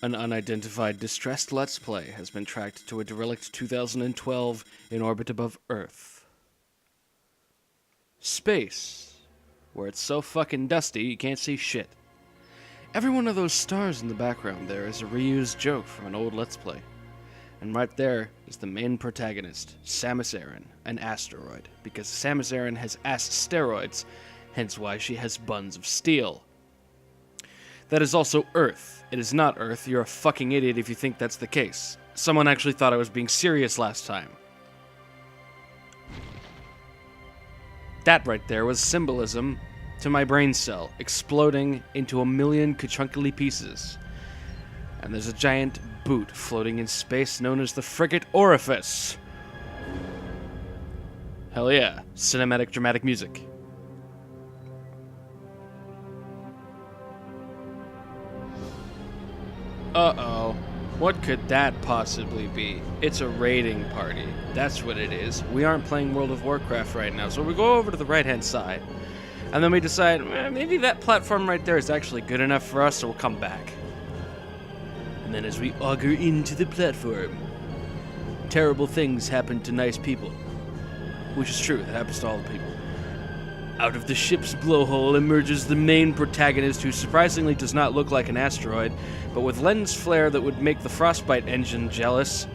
An unidentified distressed Let's Play has been tracked to a derelict 2012 in orbit above Earth. Space, where it's so fucking dusty you can't see shit. Every one of those stars in the background there is a reused joke from an old Let's Play. And right there is the main protagonist, Samus Aran, an asteroid, because Samus Aran has steroids, hence why she has buns of steel. That is also Earth. It is not Earth. You're a fucking idiot if you think that's the case. Someone actually thought I was being serious last time. That right there was symbolism to my brain cell, exploding into a million kachunkily pieces. And there's a giant boot floating in space known as the frigate Orifice. Hell yeah. Cinematic dramatic music. Uh-oh. What could that possibly be? It's a raiding party. That's what it is. We aren't playing World of Warcraft right now, so we go over to the right-hand side. And then we decide, maybe that platform right there is actually good enough for us, so we'll come back. And then as we auger into the platform, terrible things happen to nice people. Which is true, that happens to all the people. Out of the ship's blowhole emerges the main protagonist, who surprisingly does not look like an asteroid, but with lens flare that would make the Frostbite engine jealous.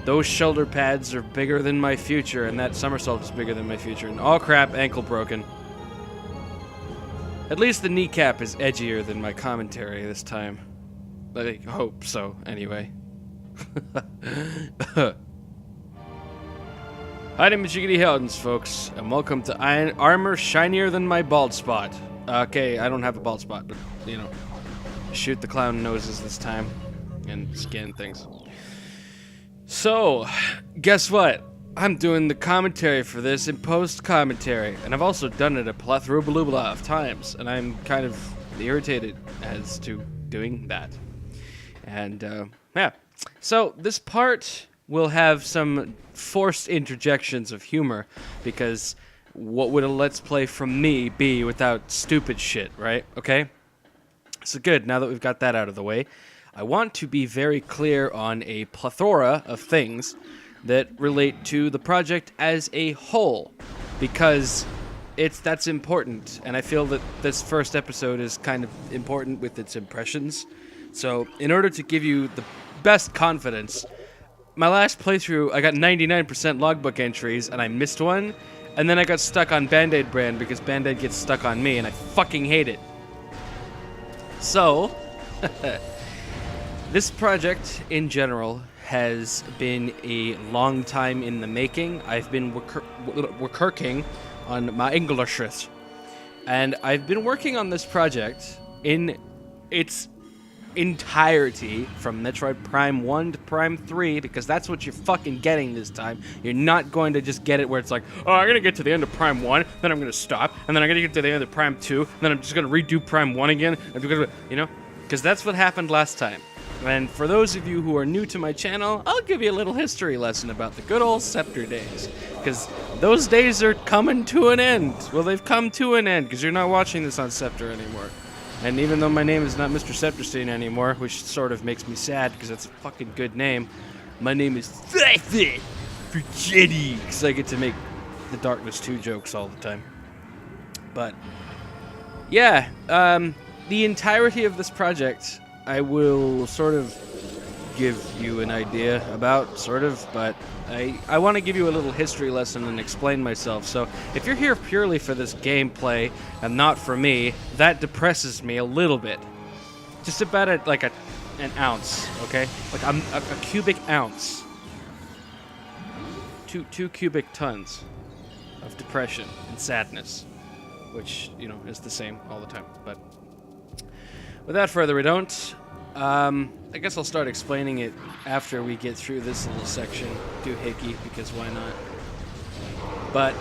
Those shoulder pads are bigger than my future, and that somersault is bigger than my future. And oh crap, ankle broken. At least the kneecap is edgier than my commentary this time. I hope so, anyway. Hi, Majigity Heldens, folks, and welcome to Armor Shinier Than My Bald Spot. Okay, I don't have a bald spot, but, you know, shoot the clown noses this time, and scan things. So, guess what? I'm doing the commentary for this in post-commentary, and I've also done it a plethora of times, and I'm kind of irritated as to doing that. And, yeah. So, this part will have some forced interjections of humor, because what would a Let's Play from me be without stupid shit, right? Okay? So good, now that we've got that out of the way, I want to be very clear on a plethora of things that relate to the project as a whole, because that's important, and I feel that this first episode is kind of important with its impressions. So, in order to give you the best confidence, my last playthrough, I got 99% logbook entries, and I missed one, and then I got stuck on Band-Aid brand because Band-Aid gets stuck on me, and I fucking hate it. So, this project, in general, has been a long time in the making. I've been working on my English, and I've been working on this project in its entirety from Metroid Prime 1 to Prime 3, because that's what you're fucking getting this time. You're not going to just get it where it's like, oh, I'm going to get to the end of Prime 1, then I'm going to stop, and then I'm going to get to the end of Prime 2, and then I'm just going to redo Prime 1 again, and you know? Because that's what happened last time. And for those of you who are new to my channel, I'll give you a little history lesson about the good old Scepter days. Because those days are coming to an end. Well, they've come to an end, because you're not watching this on Scepter anymore. And even though my name is not Mr. Scepterstein anymore, which sort of makes me sad because that's a fucking good name, my name is Forgetty, because I get to make the Darkness 2 jokes all the time. But, yeah, the entirety of this project I will sort of give you an idea about, sort of, but I want to give you a little history lesson and explain myself. So if you're here purely for this gameplay and not for me, that depresses me a little bit. Just about an ounce, okay? Like a cubic ounce. Two cubic tons of depression and sadness, which, you know, is the same all the time. But without further ado, I guess I'll start explaining it after we get through this little section, doohickey, because why not? But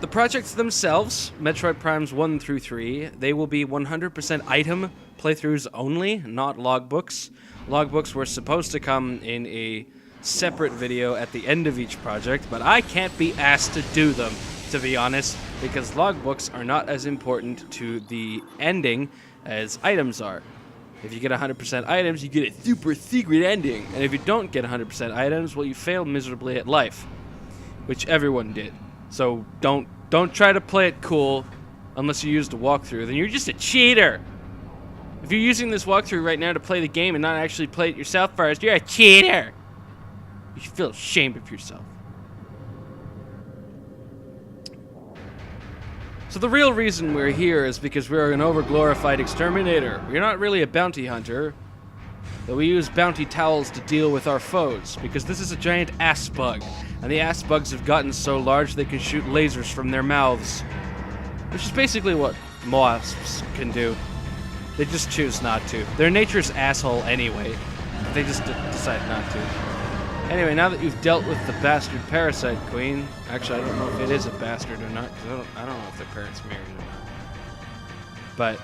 the projects themselves, Metroid Primes 1 through 3, they will be 100% item playthroughs only, not logbooks. Logbooks were supposed to come in a separate video at the end of each project, but I can't be asked to do them, to be honest, because logbooks are not as important to the ending as items are. If you get 100% items, you get a super secret ending. And if you don't get 100% items, well, you failed miserably at life, which everyone did. So don't try to play it cool unless you used a walkthrough. Then you're just a cheater. If you're using this walkthrough right now to play the game and not actually play it yourself first, you're a cheater. You should feel ashamed of yourself. So the real reason we're here is because we're an overglorified exterminator. We're not really a bounty hunter, but we use bounty towels to deal with our foes, because this is a giant ass bug, and the ass bugs have gotten so large they can shoot lasers from their mouths, which is basically what wasps can do. They just choose not to. Their nature's asshole anyway. They just decide not to. Anyway, now that you've dealt with the bastard parasite queen, actually I don't know if it is a bastard or not, because I don't know if their parents married or not. But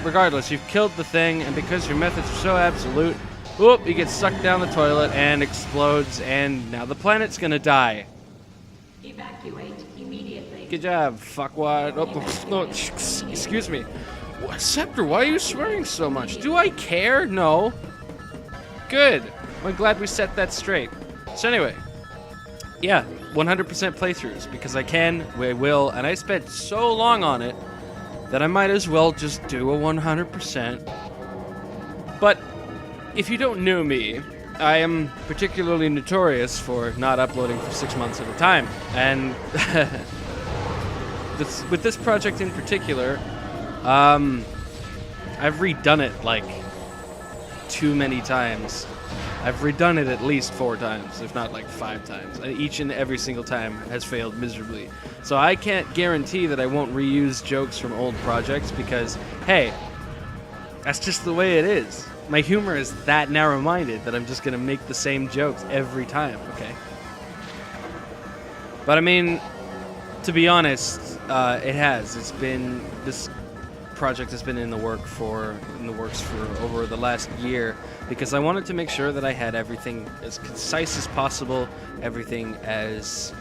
regardless, you've killed the thing, and because your methods are so absolute, whoop, you get sucked down the toilet and explodes, and now the planet's gonna die. Evacuate immediately. Good job, fuckwad. Oh, no, excuse me. Scepter, why are you swearing so much? Do I care? No. Good. I'm glad we set that straight. So anyway, yeah, 100% playthroughs, because I can, I will, and I spent so long on it that I might as well just do a 100%. But if you don't know me, I am particularly notorious for not uploading for 6 months at a time, and with this project in particular, I've redone it like too many times. I've redone it at least 4 times, if not like 5 times. And each and every single time has failed miserably. So I can't guarantee that I won't reuse jokes from old projects because, hey, that's just the way it is. My humor is that narrow-minded that I'm just gonna make the same jokes every time, okay? But I mean, to be honest, it has. This project has been in the works for over the last year because I wanted to make sure that I had everything as concise as possible, everything as,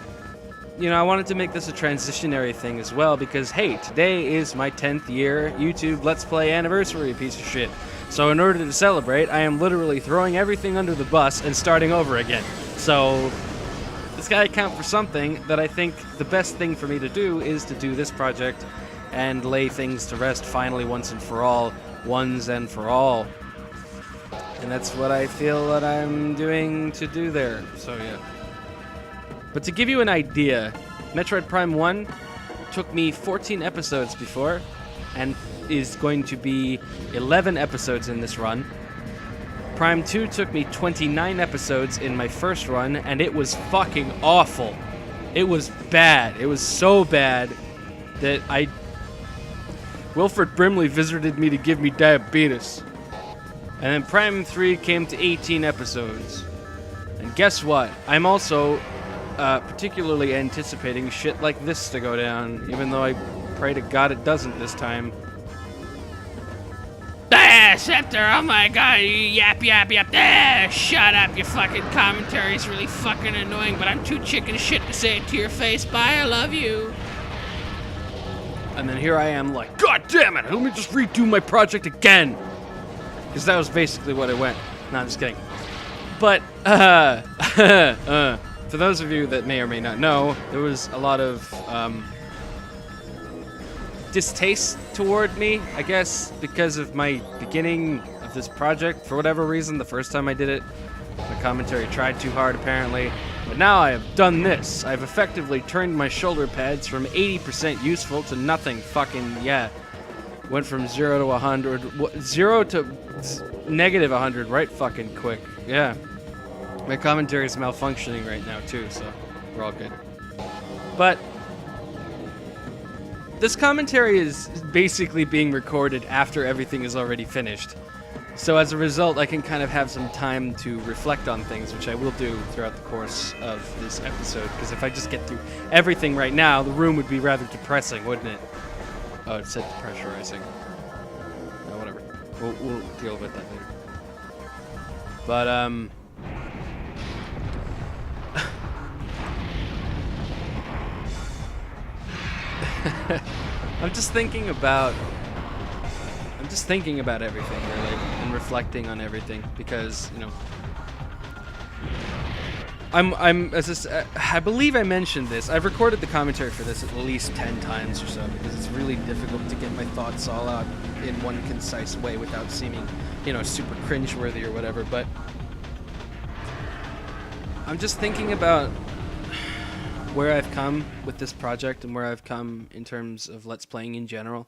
you know, I wanted to make this a transitionary thing as well because, hey, today is my 10th year YouTube Let's Play anniversary, piece of shit. So in order to celebrate, I am literally throwing everything under the bus and starting over again. So it's gotta count for something. That I think the best thing for me to do is to do this project and lay things to rest finally once and for all, ones and for all. And that's what I feel that I'm doing to do there, so yeah. But to give you an idea, Metroid Prime 1 took me 14 episodes before, and is going to be 11 episodes in this run. Prime 2 took me 29 episodes in my first run, and it was fucking awful. It was bad. It was so bad that Wilfred Brimley visited me to give me diabetes. And then Prime 3 came to 18 episodes. And guess what? I'm also particularly anticipating shit like this to go down, even though I pray to God it doesn't this time. Ah, Scepter, oh my god, you yap. Ah, shut up, your fucking commentary's really fucking annoying, but I'm too chicken shit to say it to your face. Bye, I love you. And then here I am like, God damn it, let me just redo my project again. Because that was basically what it went. No, I'm just kidding. But, for those of you that may or may not know, there was a lot of, distaste toward me, I guess, because of my beginning of this project. For whatever reason, the first time I did it, my commentary tried too hard, apparently. But now I have done this. I've effectively turned my shoulder pads from 80% useful to nothing fucking, yeah. Went from 0 to 100, 0 to negative 100 right fucking quick. Yeah. My commentary is malfunctioning right now too, so we're all good. But this commentary is basically being recorded after everything is already finished. So as a result, I can kind of have some time to reflect on things, which I will do throughout the course of this episode, because if I just get through everything right now, the room would be rather depressing, wouldn't it? Oh, it said depressurizing. Oh, whatever. We'll deal with that later. But, I'm just thinking about I'm just thinking about everything, really, and reflecting on everything, because, you know, I believe I mentioned this. I've recorded the commentary for this at least 10 times or so, because it's really difficult to get my thoughts all out in one concise way without seeming, you know, super cringeworthy or whatever, but I'm just thinking about where I've come with this project and where I've come in terms of Let's Playing in general.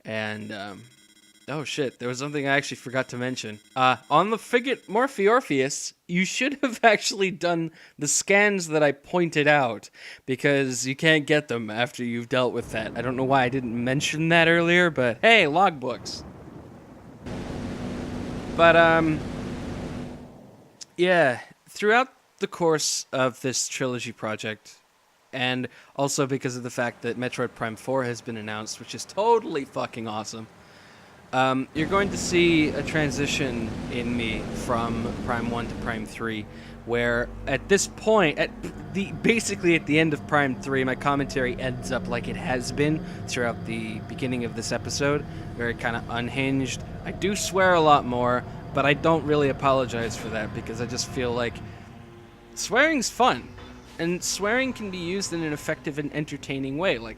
And, oh shit, there was something I actually forgot to mention. On the Morpheorpheus, you should have actually done the scans that I pointed out, because you can't get them after you've dealt with that. I don't know why I didn't mention that earlier, but hey, logbooks. But, yeah, throughout the course of this trilogy project, and also because of the fact that Metroid Prime 4 has been announced, which is totally fucking awesome, you're going to see a transition in me from Prime 1 to Prime 3, where at this point, basically at the end of Prime 3, my commentary ends up like it has been throughout the beginning of this episode, very kind of unhinged. I do swear a lot more, but I don't really apologize for that, because I just feel like swearing's fun, and swearing can be used in an effective and entertaining way, like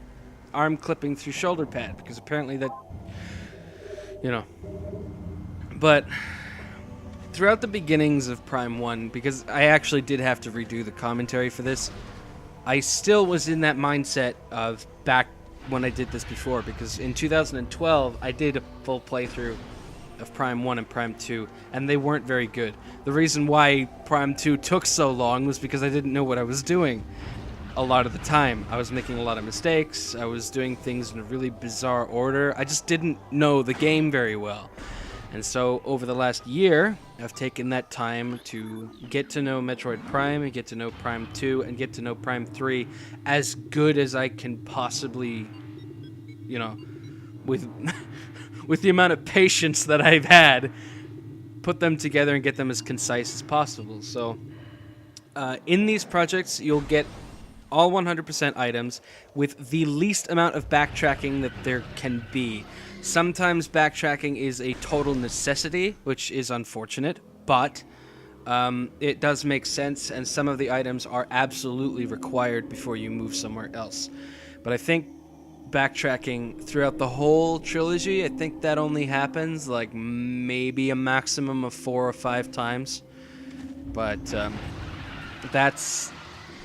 arm clipping through shoulder pad, because apparently that, you know. But throughout the beginnings of Prime 1, because I actually did have to redo the commentary for this, I still was in that mindset of back when I did this before, because in 2012 I did a full playthrough of Prime 1 and Prime 2, and they weren't very good. The reason why Prime 2 took so long was because I didn't know what I was doing a lot of the time. I was making a lot of mistakes, I was doing things in a really bizarre order, I just didn't know the game very well. And so over the last year, I've taken that time to get to know Metroid Prime, and get to know Prime 2, and get to know Prime 3 as good as I can possibly, you know, with with the amount of patience that I've had, put them together and get them as concise as possible. So in these projects, you'll get all 100% items with the least amount of backtracking that there can be. Sometimes backtracking is a total necessity, which is unfortunate, but it does make sense, and some of the items are absolutely required before you move somewhere else. But I think backtracking throughout the whole trilogy, I think that only happens like maybe a maximum of 4 or 5 times. But that's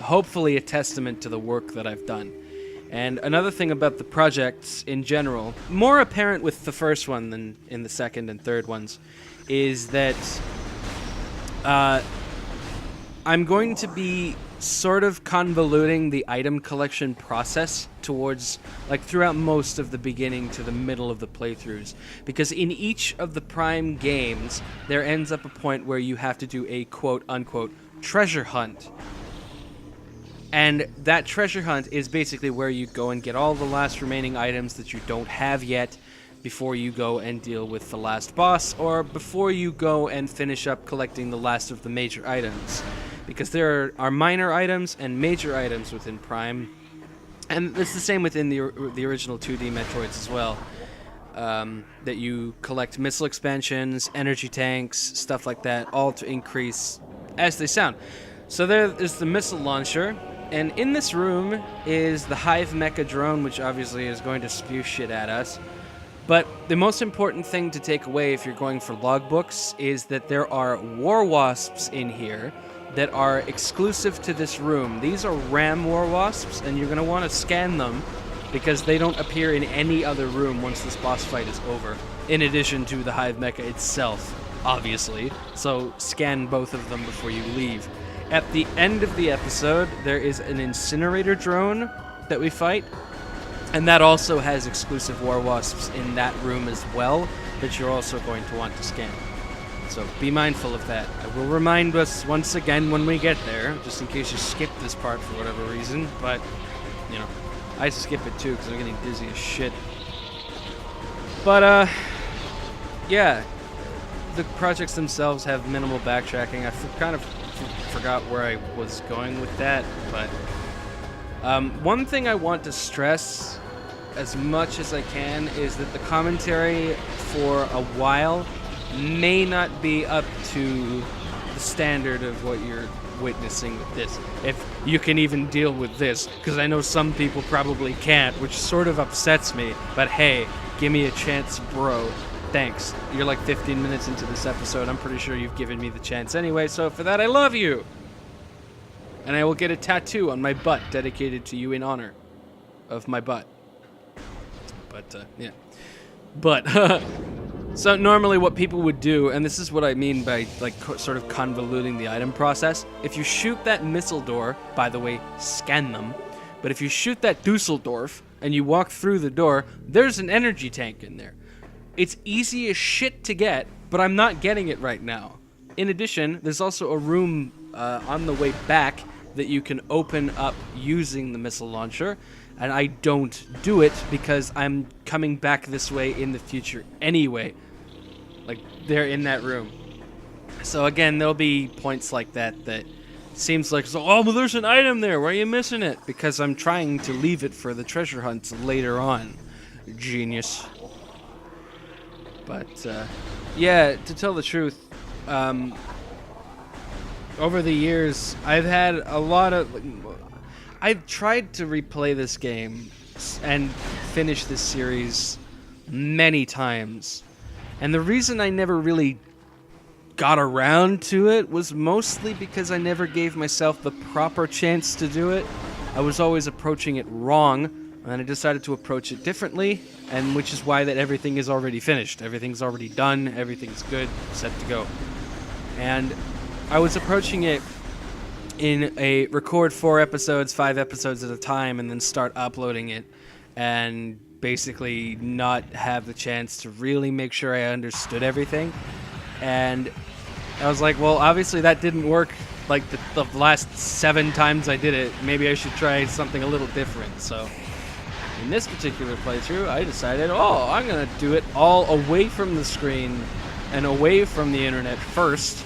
hopefully a testament to the work that I've done. And another thing about the projects in general, more apparent with the first one than in the second and third ones, is that I'm going to be sort of convoluting the item collection process towards, like, throughout most of the beginning to the middle of the playthroughs, because in each of the Prime games there ends up a point where you have to do a quote-unquote treasure hunt, and that treasure hunt is basically where you go and get all the last remaining items that you don't have yet before you go and deal with the last boss, or before you go and finish up collecting the last of the major items. Because there are minor items and major items within Prime, and it's the same within the original 2D Metroids as well, that you collect missile expansions, energy tanks, stuff like that, all to increase as they sound. So there is the missile launcher, and in this room is the Hive Mecha drone, which obviously is going to spew shit at us. But the most important thing to take away if you're going for logbooks is that there are war wasps in here that are exclusive to this room. These are RAM war wasps, and you're going to want to scan them because they don't appear in any other room once this boss fight is over, in addition to the Hive Mecha itself, obviously. So scan both of them before you leave. At the end of the episode, there is an incinerator drone that we fight, and that also has exclusive war wasps in that room as well that you're also going to want to scan. So be mindful of that. I will remind us once again when we get there, just in case you skip this part for whatever reason, but, you know, I skip it too because I'm getting dizzy as shit. But, yeah, the projects themselves have minimal backtracking. I kind of forgot where I was going with that, but one thing I want to stress as much as I can is that the commentary for a while may not be up to the standard of what you're witnessing with this. If you can even deal with this, because I know some people probably can't, which sort of upsets me. But hey, give me a chance, bro. Thanks. You're like 15 minutes into this episode. I'm pretty sure you've given me the chance anyway, so for that, I love you. And I will get a tattoo on my butt dedicated to you in honor of my butt. But, yeah. But, so normally what people would do, and this is what I mean by, like, sort of convoluting the item process. If you shoot that missile door, by the way, scan them. But if you shoot that Dusseldorf and you walk through the door, there's an energy tank in there. It's easy as shit to get, but I'm not getting it right now. In addition, there's also a room on the way back that you can open up using the missile launcher, and I don't do it because I'm coming back this way in the future anyway. Like, they're in that room. So again, there'll be points like that that seems like, oh, well, there's an item there, why are you missing it? Because I'm trying to leave it for the treasure hunts later on. Genius. But, yeah, to tell the truth, over the years, I've had a lot of... I've tried to replay this game and finish this series many times. And the reason I never really got around to it was mostly because I never gave myself the proper chance to do it. I was always approaching it wrong, and I decided to approach it differently, and which is why that everything is already finished. Everything's already done, everything's good, set to go. And I was approaching it in a record 4 episodes, 5 episodes at a time, and then start uploading it, and basically not have the chance to really make sure I understood everything. And I was like, well, obviously that didn't work like the last 7 times I did it. Maybe I should try something a little different. So in this particular playthrough, I decided, I'm going to do it all away from the screen and away from the internet first,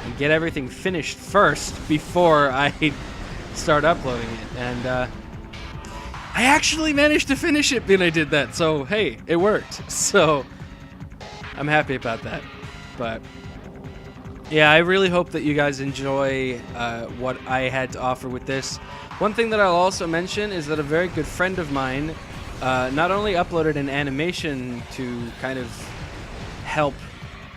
and get everything finished first before I start uploading it. And I actually managed to finish it when I did that. So, hey, it worked. So I'm happy about that. But yeah, I really hope that you guys enjoy what I had to offer with this. One thing that I'll also mention is that a very good friend of mine not only uploaded an animation to kind of help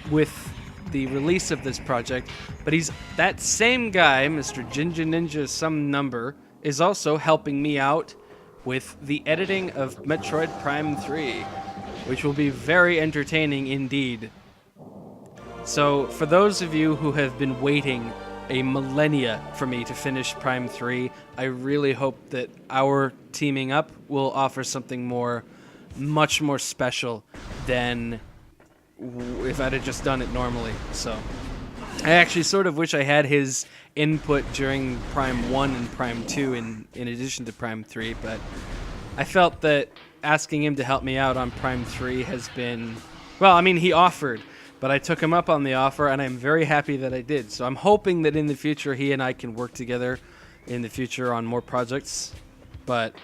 with the release of this project, but that same guy, Mr. Jinja Ninja some number, is also helping me out with the editing of Metroid Prime 3, which will be very entertaining indeed. So for those of you who have been waiting a millennia for me to finish Prime 3, I really hope that our teaming up will offer something much more special than if I'd have just done it normally. So I actually sort of wish I had his input during Prime 1 and Prime 2 in addition to Prime 3, but I felt that asking him to help me out on Prime 3 has been... Well, I mean, he offered, but I took him up on the offer, and I'm very happy that I did. So I'm hoping that in the future he and I can work together in the future on more projects. But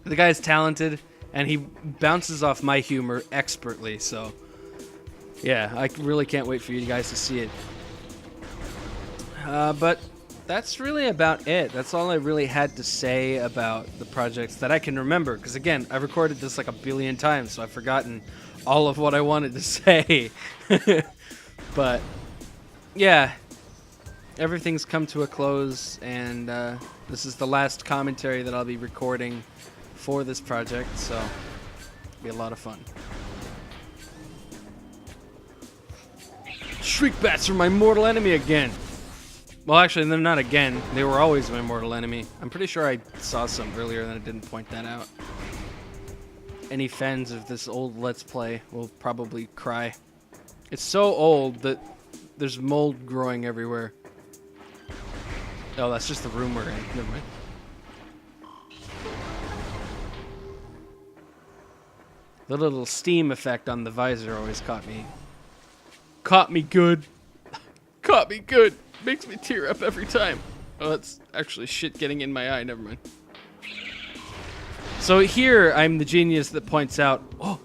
the guy's talented, and he bounces off my humor expertly, so yeah, I really can't wait for you guys to see it. But that's really about it. That's all I really had to say about the projects that I can remember, because again, I've recorded this like a billion times, so I've forgotten all of what I wanted to say. But yeah, everything's come to a close, and this is the last commentary that I'll be recording for this project, so it'll be a lot of fun. Shriek bats are my mortal enemy again. Well, actually, they're not again. They were always my mortal enemy. I'm pretty sure I saw some earlier and I didn't point that out. Any fans of this old Let's Play will probably cry. It's so old that there's mold growing everywhere. Oh, that's just the room we're in. Never mind. The little steam effect on the visor always caught me good. Caught me good. Makes me tear up every time. Oh, that's actually shit getting in my eye. Never mind. So here, I'm the genius that points out, oh,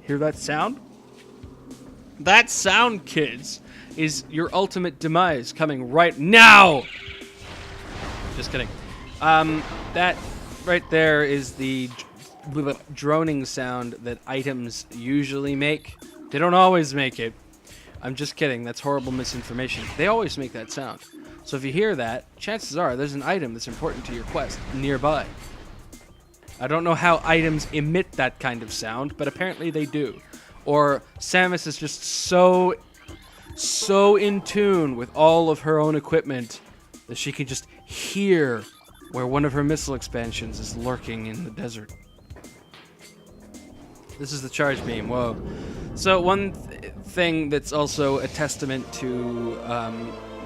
hear that sound? That sound, kids, is your ultimate demise coming right now. Just kidding. That right there is the droning sound that items usually make. They don't always make it. I'm just kidding. That's horrible misinformation. They always make that sound. So if you hear that, chances are there's an item that's important to your quest nearby. I don't know how items emit that kind of sound, but apparently they do. Or Samus is just so in tune with all of her own equipment that she can just hear where one of her missile expansions is lurking in the desert. This is the charge beam. Whoa. So one thing that's also a testament to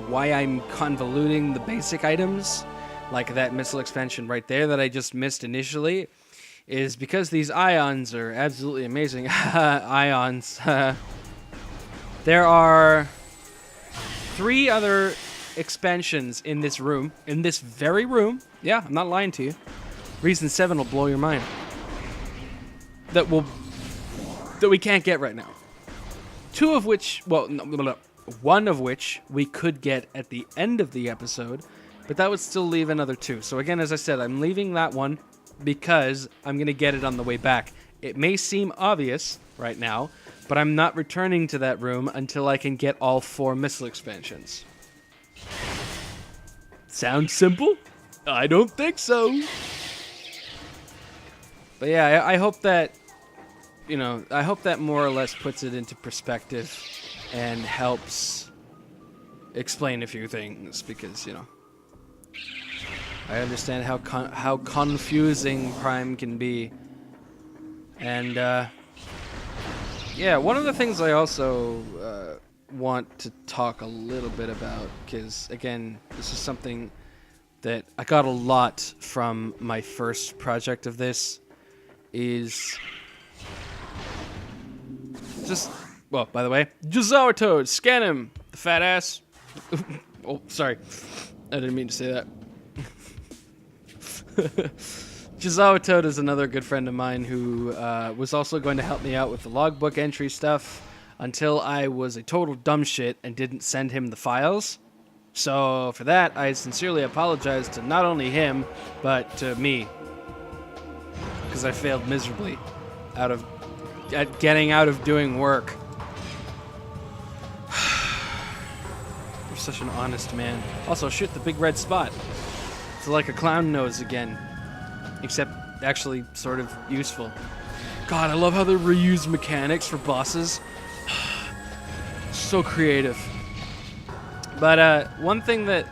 why I'm convoluting the basic items, like that missile expansion right there that I just missed initially, is because these ions are absolutely amazing. Ions. There are 3 other expansions in this room, in this very room. Yeah, I'm not lying to you. Reason 7 will blow your mind. That we can't get right now. 2 of which, well, no, 1 of which we could get at the end of the episode, but that would still leave another 2. So again, as I said, I'm leaving that one because I'm going to get it on the way back. It may seem obvious right now, but I'm not returning to that room until I can get all 4 missile expansions. Sounds simple? I don't think so. But yeah, I hope that, you know, I hope that more or less puts it into perspective and helps explain a few things, because, you know, I understand how confusing Prime can be. And yeah, one of the things I also want to talk a little bit about, because again, this is something that I got a lot from my first project of this, is just, well, by the way, Jazawa Toad, scan him, the fat ass. Oh, sorry, I didn't mean to say that. Jazawa Toad is another good friend of mine who was also going to help me out with the logbook entry stuff until I was a total dumb shit and didn't send him the files. So for that, I sincerely apologize to not only him, but to me, because I failed miserably at getting out of doing work. You're such an honest man. Also, shit, the big red spot. It's like a clown nose again, except actually sort of useful. God, I love how they reuse mechanics for bosses. So creative. But one thing that,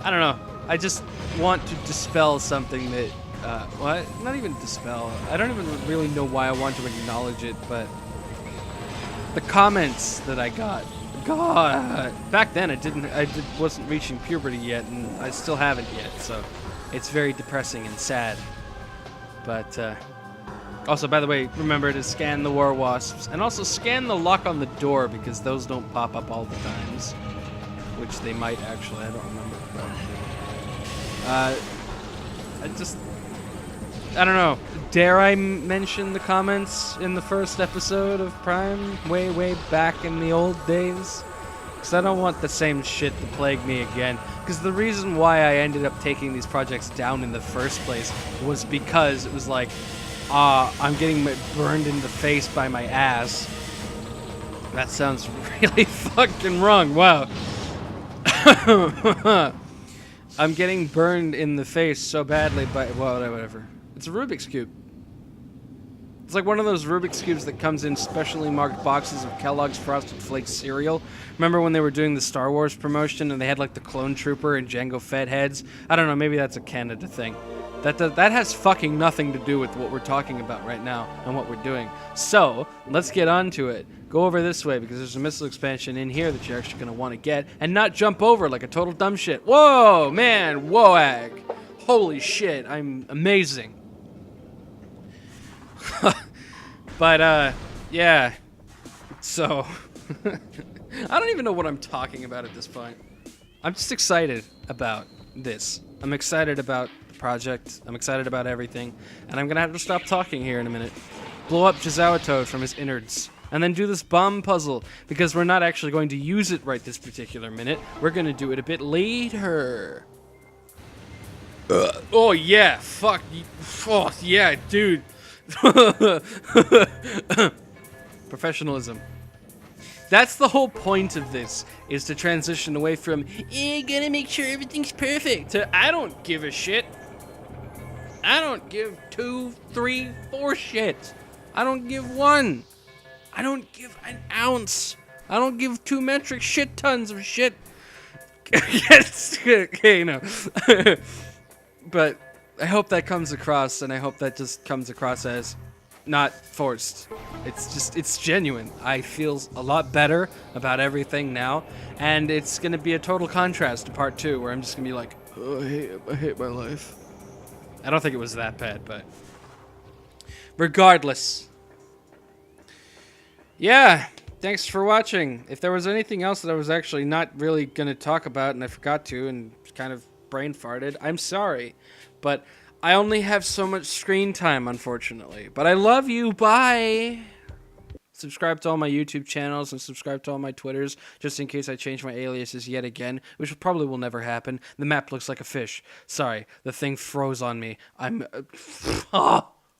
I don't know, I just want to dispel something that, well, not even dispel, I don't even really know why I want to acknowledge it, but the comments that I got, God, back then I wasn't reaching puberty yet, and I still haven't yet, so it's very depressing and sad. But also, by the way, remember to scan the war wasps, and also scan the lock on the door, because those don't pop up all the times, which they might actually. I don't remember. But, I don't know. Dare I mention the comments in the first episode of Prime, way back in the old days? Because I don't want the same shit to plague me again. Because the reason why I ended up taking these projects down in the first place was because it was like, I'm getting burned in the face by my ass. That sounds really fucking wrong. Wow. I'm getting burned in the face so badly by, well, whatever. It's a Rubik's Cube. It's like one of those Rubik's Cubes that comes in specially marked boxes of Kellogg's Frosted Flakes cereal. Remember when they were doing the Star Wars promotion and they had like the Clone Trooper and Jango Fett heads? I don't know, maybe that's a Canada thing. That has fucking nothing to do with what we're talking about right now and what we're doing. So, let's get on to it. Go over this way, because there's a missile expansion in here that you're actually going to want to get, and not jump over like a total dumb shit. Whoa, man, whoa-ag. Holy shit, I'm amazing. But, yeah. So, I don't even know what I'm talking about at this point. I'm just excited about this. I'm excited about the project. I'm excited about everything. And I'm going to have to stop talking here in a minute. Blow up Jazawatoad from his innards. And then do this bomb puzzle, because we're not actually going to use it right this particular minute. We're going to do it a bit later. Oh, yeah. Fuck. Oh, yeah, dude. Professionalism. That's the whole point of this, is to transition away from, gotta make sure everything's perfect, to I don't give a shit. I don't give 2, 3, 4 shit. I don't give 1. I don't give an ounce. I don't give 2 metric shit tons of shit. Yes, okay, no. But I hope that comes across, and I hope that just comes across as not forced. It's genuine. I feel a lot better about everything now, and it's gonna be a total contrast to part 2, where I'm just gonna be like, oh, I hate my life. I don't think it was that bad, but regardless. Yeah, thanks for watching. If there was anything else that I was actually not really gonna talk about and I forgot to and kind of brain farted, I'm sorry, but I only have so much screen time, unfortunately. But I love you. Bye. Subscribe to all my YouTube channels and subscribe to all my Twitters, just in case I change my aliases yet again, which probably will never happen. The map looks like a fish. Sorry, the thing froze on me. I'm...